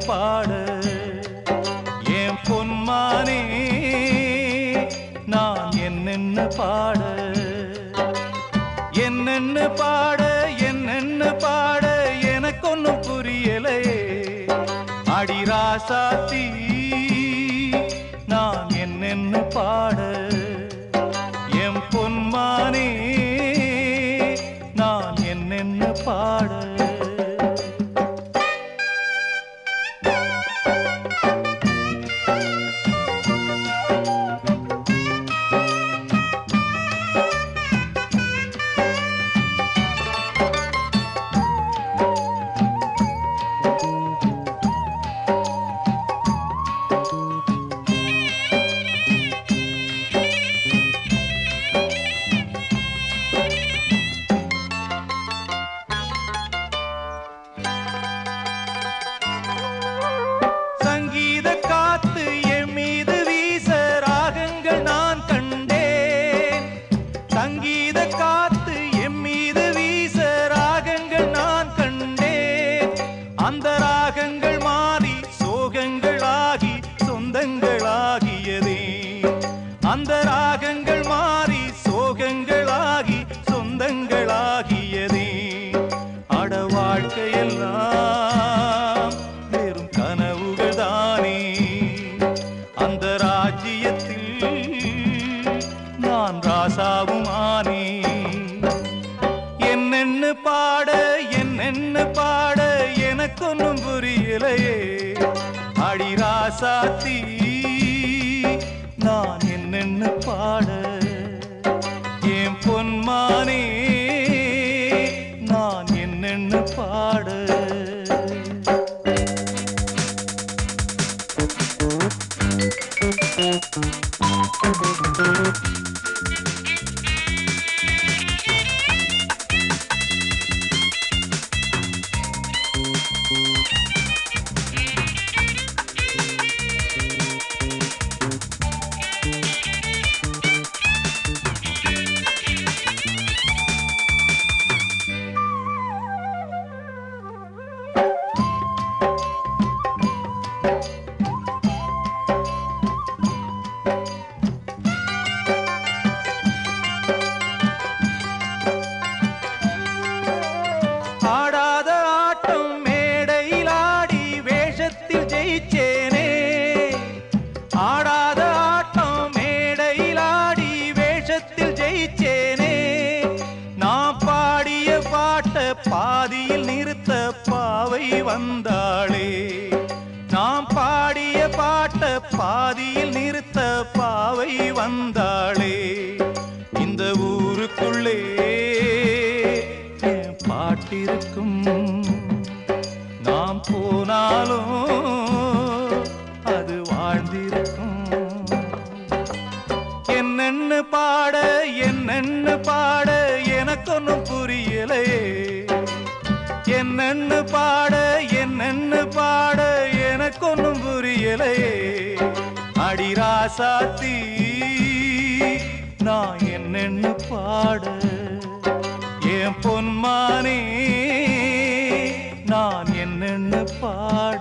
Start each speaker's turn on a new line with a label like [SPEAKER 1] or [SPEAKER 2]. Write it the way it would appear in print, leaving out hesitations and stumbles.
[SPEAKER 1] பாட என் பொன்மானே நான் என்னென்ன பாட என்னென்ன பாட என்னென்ன பாட எனக்கு ஒன்னும் புரியலையே அடி ராசாத்தி நான் என்னென்ன பாட என் பொன்மானே நான் என்னென்ன பாட அந்த ராகங்கள் மாறி சோகங்களாகி சொந்தங்களாகியதே அட வாழ்க்கையெல்லாம் வெறும் கனவுகள் தானே அந்த ராஜ்யத்தில் நான் ராசாவும் ஆனே என்னென்ன பாட எனக்கொன்னும் புரியலையே அடி ராசாத்தி நான் என்னென்ன பாட என் பொன்மானே நான் என்னென்ன பாட ஆடாத ஆட்டம் மேடையிலாடி வேஷத்தில் ஜெயிச்சேனே நான் பாடிய பாட்ட பாதியில் நிறுத்த பாவை வந்தாளே நான் பாடிய பாட்ட பாதியில் நிறுத்த பாவை வந்தாளே இந்த ஊருக்குள்ளே என் பாட்டிருக்கும் நாம் போனாலும் அது வாழ்ந்திருக்கும் என்னென்ன பாட எனக்கொன்னும் புரியலையே என்னென்ன பாட எனக்கொன்னும் புரியலையே அடி ராசாத்தி நான் என்னென்ன பாட என் பொன்மானே நான் என்னென்ன பாட